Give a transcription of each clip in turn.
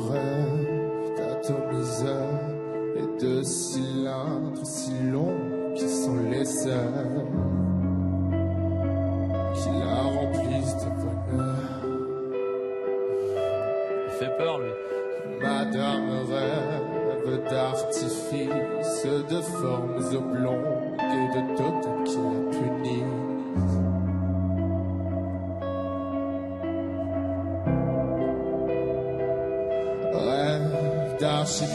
rêve d'atomiseurs et de cylindres si longs qui sont les seuls qui la remplissent de bonheur. Il fait peur, lui. Madame rêve d'artifices, de formes oblongues et de totems qui la punissent. Rêve d'archipel,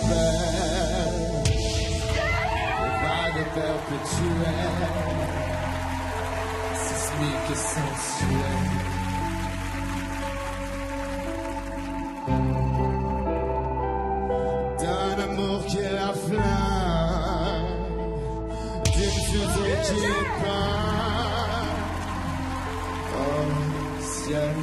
de vagues perpétuelles, sismiques et sensuelles. D'un amour qui est la flamme, d'une fusée qui est peinte au ciel.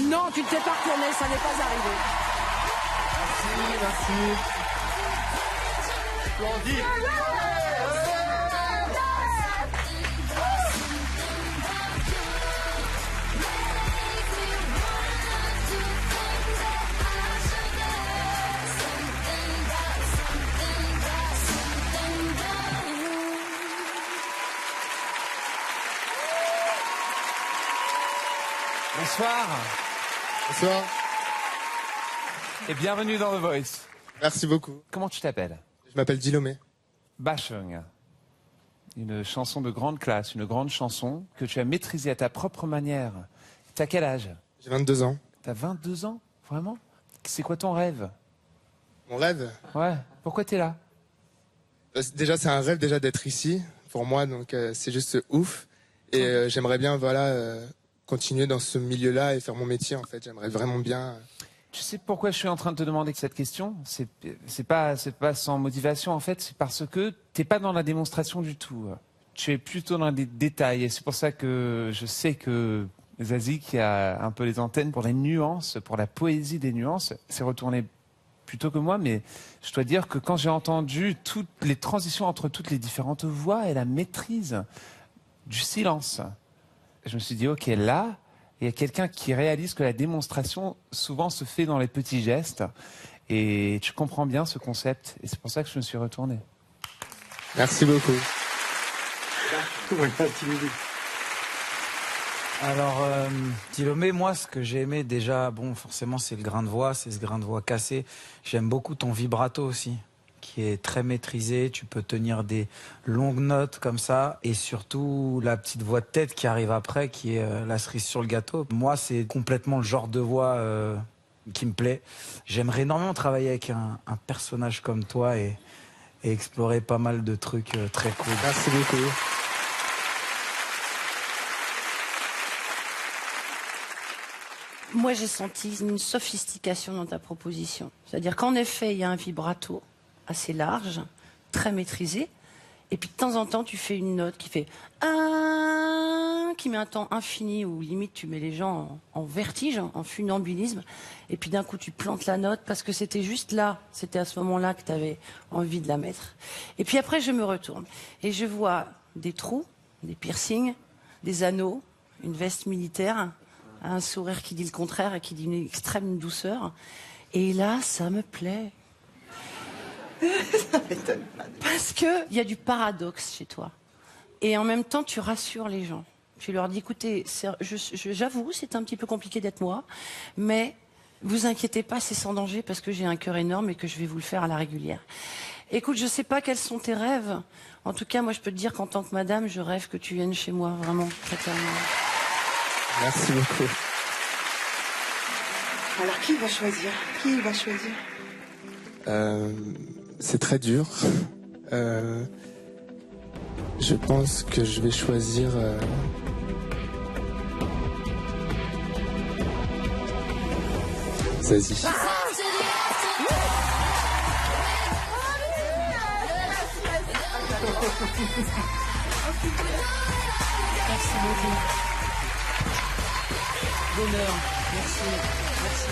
Non, tu ne t'es pas retourné, ça n'est pas arrivé. Merci. Blondie. Bonsoir. Bonsoir. Et bienvenue dans The Voice. Merci beaucoup. Comment tu t'appelles? Je m'appelle Dilomé. Bashung. Une chanson de grande classe, une grande chanson que tu as maîtrisée à ta propre manière. T'as quel âge? J'ai 22 ans. T'as 22 ans? Vraiment? C'est quoi ton rêve? Mon rêve, Ouais. Pourquoi t'es là? déjà c'est un rêve déjà d'être ici pour moi, donc c'est juste ouf. Et j'aimerais bien continuer dans ce milieu-là et faire mon métier en fait. J'aimerais vraiment bien. Tu sais pourquoi je suis en train de te demander cette question? C'est pas sans motivation en fait, c'est parce que t'es pas dans la démonstration du tout. Tu es plutôt dans les détails et c'est pour ça que je sais que Zazie, qui a un peu les antennes pour les nuances, pour la poésie des nuances, s'est retourné plutôt que moi, mais je dois dire que quand j'ai entendu toutes les transitions entre toutes les différentes voix et la maîtrise du silence, je me suis dit, ok, là, il y a quelqu'un qui réalise que la démonstration souvent se fait dans les petits gestes et tu comprends bien ce concept et c'est pour ça que je me suis retourné. Merci beaucoup. Alors, Dilomé, moi, ce que j'ai aimé déjà, bon, forcément, c'est le grain de voix, c'est ce grain de voix cassé. J'aime beaucoup ton vibrato aussi, qui est très maîtrisé. Tu peux tenir des longues notes comme ça. Et surtout, la petite voix de tête qui arrive après, qui est la cerise sur le gâteau. Moi, c'est complètement le genre de voix qui me plaît. J'aimerais énormément travailler avec un personnage comme toi et explorer pas mal de trucs très cool. Merci beaucoup. Moi, j'ai senti une sophistication dans ta proposition. C'est-à-dire qu'en effet, il y a un vibrato assez large, très maîtrisé. Et puis, de temps en temps, tu fais une note qui fait un, qui met un temps infini où limite tu mets les gens en vertige, en funambulisme. Et puis d'un coup, tu plantes la note parce que c'était juste là. C'était à ce moment-là que tu avais envie de la mettre. Et puis après, je me retourne et je vois des trous, des piercings, des anneaux, une veste militaire, un sourire qui dit le contraire et qui dit une extrême douceur. Et là, ça me plaît. Parce qu'il y a du paradoxe chez toi. Et en même temps, tu rassures les gens. Tu leur dis, écoutez, j'avoue, c'est un petit peu compliqué d'être moi, mais Vous inquiétez pas, c'est sans danger parce que j'ai un cœur énorme et que je vais vous le faire à la régulière. Écoute, je sais pas quels sont tes rêves. En tout cas, moi, je peux te dire qu'en tant que madame, je rêve que tu viennes chez moi, vraiment, très clairement. Merci beaucoup. Alors, qui va choisir? Qui va choisir? C'est très dur. Je pense que je vais choisir... Zazie. Merci beaucoup. Bonheur. Merci. Merci.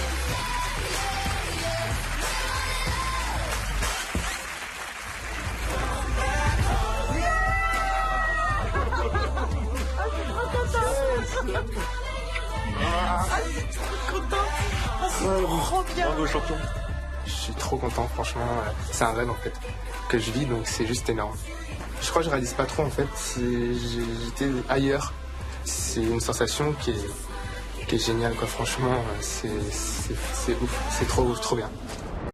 Bravo champion. Je suis trop content, franchement. C'est un rêve en fait que je vis, donc c'est juste énorme. Je crois que je réalise pas trop en fait. J'étais ailleurs. C'est une sensation qui est géniale quoi. Franchement, c'est ouf. C'est trop bien.